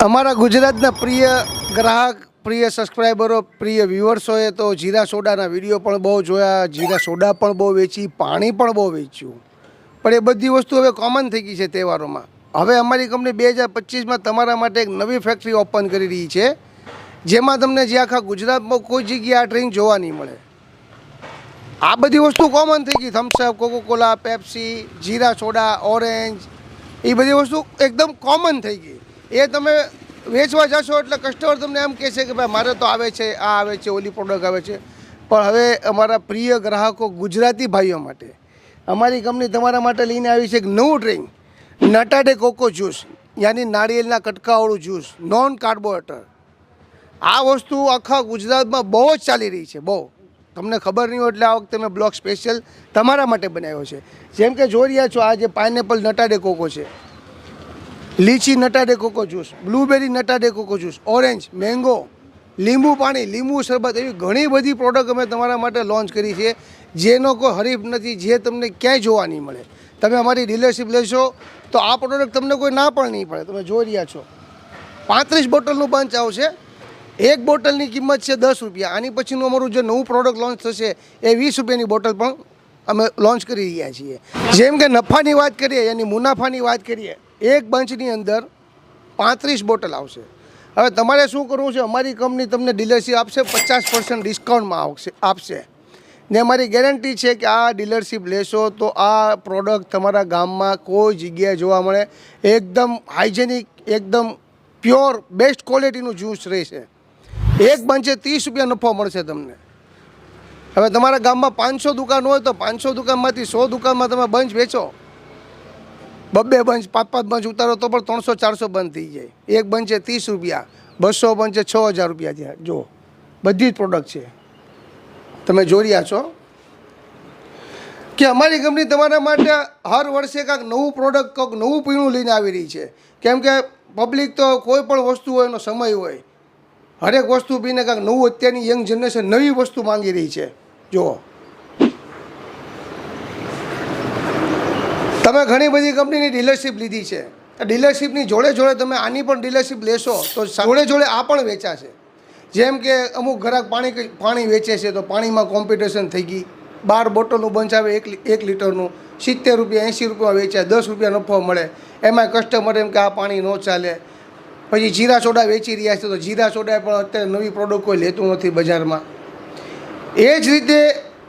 અમારા ગુજરાતના પ્રિય ગ્રાહક, પ્રિય સબસ્ક્રાઈબરો, પ્રિય વ્યુઅર્સોએ તો જીરા સોડાના વિડીયો પણ બહુ જોયા, જીરા સોડા પણ બહુ વેચી, પાણી પણ બહુ વેચ્યું. પણ એ બધી વસ્તુ હવે કોમન થઈ ગઈ છે તહેવારોમાં. હવે અમારી કંપની 2025માં તમારા માટે એક નવી ફેક્ટરી ઓપન કરી રહી છે, જેમાં તમને જે આખા ગુજરાતમાં કોઈ જગ્યાએ આ ડ્રિંક જોવા નહીં મળે. આ બધી વસ્તુ કોમન થઈ ગઈ. થમ્સઅપ, કોકોકોલા, પેપ્સી, જીરા સોડા, ઓરેન્જ, એ બધી વસ્તુ એકદમ કોમન થઈ ગઈ. એ તમે વેચવા જશો એટલે કસ્ટમર તમને એમ કહેશે કે ભાઈ મારે તો આવે છે, આ આવે છે, ઓલી પ્રોડક્ટ આવે છે. પણ હવે અમારા પ્રિય ગ્રાહકો ગુજરાતી ભાઈઓ માટે અમારી કંપની તમારા માટે લઈને આવી છે એક નવું ડ્રિંક, નટાડે કોકો જ્યુસ, યાની નાળિયેરના કટકાવાળું જ્યુસ, નોન કાર્બોરેટર. આ વસ્તુ આખા ગુજરાતમાં બહુ જ ચાલી રહી છે, બહુ. તમને ખબર નહીં હોય એટલે આ વખતે મેં બ્લોગ સ્પેશિયલ તમારા માટે બનાવ્યો છે. જેમ કે જોઈ રહ્યા છો, આ જે પાઇનેપલ નટાડે કોકો છે, lychee nata de coco juice, blueberry nata de coco juice, orange, mango, લીંબુ પાણી, લીંબુ શરબત, એવી ઘણી બધી પ્રોડક્ટ અમે તમારા માટે લોન્ચ કરી છે, જેનો કોઈ હરીફ નથી, જે તમને ક્યાંય જોવા નહીં મળે. તમે અમારી ડીલરશીપ લેશો તો આ પ્રોડક્ટ તમને કોઈ ના પણ નહીં પડે. તમે જોઈ રહ્યા છો 35 બોટલનું બંચ આવશે. એક બોટલની કિંમત છે 10 રૂપિયા. આની પછીનું અમારું જે નવું પ્રોડક્ટ લોન્ચ થશે એ 20 રૂપિયાની બોટલ પણ અમે લોન્ચ કરી રહ્યા છીએ. જેમ કે નફાની વાત કરીએ, યાની મુનાફાની વાત કરીએ, એક બંચની અંદર 35 બોટલ આવશે. હવે તમારે શું કરવું છે, અમારી કંપની તમને ડીલરશીપ આપશે, 50% ડિસ્કાઉન્ટમાં આપશે. ને અમારી ગેરંટી છે કે આ ડીલરશીપ લેશો તો આ પ્રોડક્ટ તમારા ગામમાં કોઈ જગ્યાએ જોવા મળે. એકદમ હાઇજેનિક, એકદમ પ્યોર, બેસ્ટ ક્વોલિટીનું જ્યુસ રહેશે. એક બંચે 30 રૂપિયા નફો મળશે તમને. હવે તમારા ગામમાં 500 દુકાન હોય તો 500 દુકાનમાંથી 100 દુકાનમાં તમે બંચ વેચો, 2 બંચ, 5 બંચ ઉતારો તો પણ 300-400 બંધ થઈ જાય. એક બંચે 30 રૂપિયા, 200 બંચે 6000 રૂપિયા થયા. જો બધી જ પ્રોડક્ટ છે, તમે જોઈ રહ્યા છો કે અમારી કંપની તમારા માટે હર વર્ષે કાંઈક નવું પ્રોડક્ટ, કાંઈક નવું પીણું લઈને આવી રહી છે. કેમ કે પબ્લિક તો કોઈ પણ વસ્તુ હોય એનો સમય હોય, હરેક વસ્તુ પીને કાંઈક નવું, અત્યારની યંગ જનરેશન નવી વસ્તુ માંગી રહી છે. જુઓ, તમે ઘણી બધી કંપનીની ડીલરશીપ લીધી છે. ડીલરશીપની જોડે જોડે તમે આની પણ ડીલરશીપ લેશો તો જોડે જોડે આ પણ વેચાશે. જેમ કે અમુક ગ્રાહક પાણી વેચે છે તો પાણીમાં કોમ્પિટિશન થઈ ગઈ. 12 બોટલનું બંચ આવે, 1 લીટરનું, 70 રૂપિયા 80 રૂપિયામાં વેચાય, 10 રૂપિયા નફો મળે. એમાં કસ્ટમર એમ કે આ પાણી ન ચાલે. પછી જીરા સોડા વેચી રહ્યા છે તો જીરા સોડા પણ અત્યારે નવી પ્રોડક્ટ કોઈ લેતું નથી બજારમાં. એ જ રીતે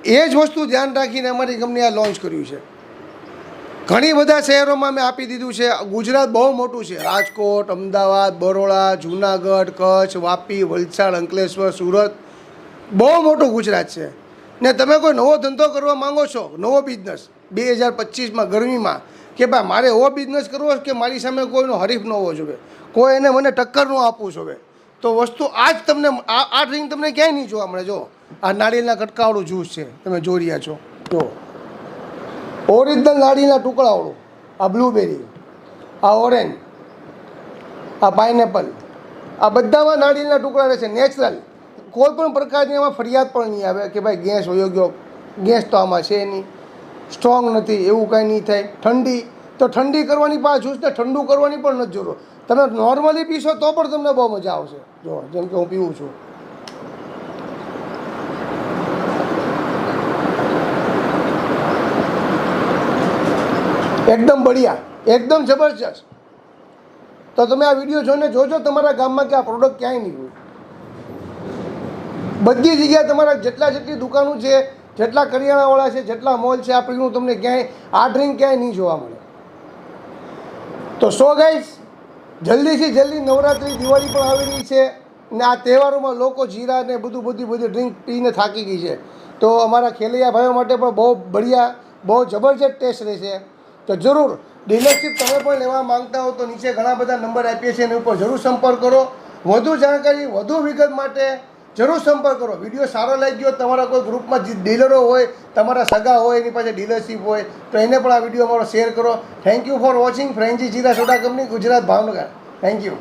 એ જ વસ્તુ ધ્યાન રાખીને અમારી કંપની આ લોન્ચ કર્યું છે. ઘણી બધા શહેરોમાં મેં આપી દીધું છે. ગુજરાત બહુ મોટું છે. રાજકોટ, અમદાવાદ, બરોડા, જૂનાગઢ, કચ્છ, વાપી, વલસાડ, અંકલેશ્વર, સુરત, બહુ મોટું ગુજરાત છે. ને તમે કોઈ નવો ધંધો કરવા માંગો છો, નવો બિઝનેસ 2025માં ગરમીમાં, કે ભાઈ મારે એવો બિઝનેસ કરવો કે મારી સામે કોઈનો હરીફ ન હોવો જોઈએ, કોઈ એને મને ટક્કર ન આપવું જોઈએ, તો વસ્તુ આ જ તમને, આ ડ્રિંક તમને ક્યાંય નહીં જોવા મળે. જો આ નાળિયેરના કટકાવાળું જ્યુસ છે, તમે જોઈ રહ્યા છો. જો ઓરિજિનલ નાળિયેરના ટુકડાવાળું, આ બ્લૂબેરી, આ ઓરેન્જ, આ પાઇનેપલ, આ બધામાં નાળિયેરના ટુકડા રહેશે, નેચરલ. કોઈ પણ પ્રકારની આમાં ફરિયાદ પણ નહીં આવે કે ભાઈ ગેસ વયો ગયો, ગેસ તો આમાં છે નહીં, સ્ટ્રોંગ નથી, એવું કાંઈ નહીં થાય. ઠંડી તો ઠંડી કરવાની પણ જ્યુસને ઠંડુ કરવાની પણ નથી જરૂર. તમે નોર્મલી પીશો તો પણ તમને બહુ મજા આવશે. જો જેમ કે હું પીવું છું, એકદમ બઢિયા, એકદમ જબરજસ્ત. તો તમે આ વિડીયો જોઈને જોજો તમારા ગામમાં કે આ પ્રોડક્ટ ક્યાંય નહીં હોય. બધી જગ્યાએ તમારા જેટલી દુકાનો છે, જેટલા કરિયાણાવાળા છે, જેટલા મોલ છે, આ પીણું તમને ક્યાંય, આ ડ્રિંક ક્યાંય નહીં જોવા મળે. તો ગાઈસ, જલ્દીથી જલ્દી નવરાત્રિ, દિવાળી પણ આવી રહી છે ને આ તહેવારોમાં લોકો જીરા ને બધી ડ્રિંક પીને થાકી ગઈ છે. તો અમારા ખેલૈયા ભાઈઓ માટે પણ બહુ બઢિયા, બહુ જબરજસ્ત ટેસ્ટ રહેશે. તો જરૂર ડીલરશીપ તમે પણ લેવા માંગતા હો તો નીચે ઘણા બધા નંબર આપીએ છીએ, એની ઉપર જરૂર સંપર્ક કરો. વધુ જાણકારી, વધુ વિગત માટે જરૂર સંપર્ક કરો. વિડીયો સારો લાગ્યો, તમારા કોઈ ગ્રુપમાં ડીલરો હોય, તમારા સગા હોય, એની પાસે ડીલરશીપ હોય તો એને પણ આ વિડીયો અમારો શેર કરો. Thank you for watching Frenchie jeera soda company, Gujarat, Bhavnagar. Thank you.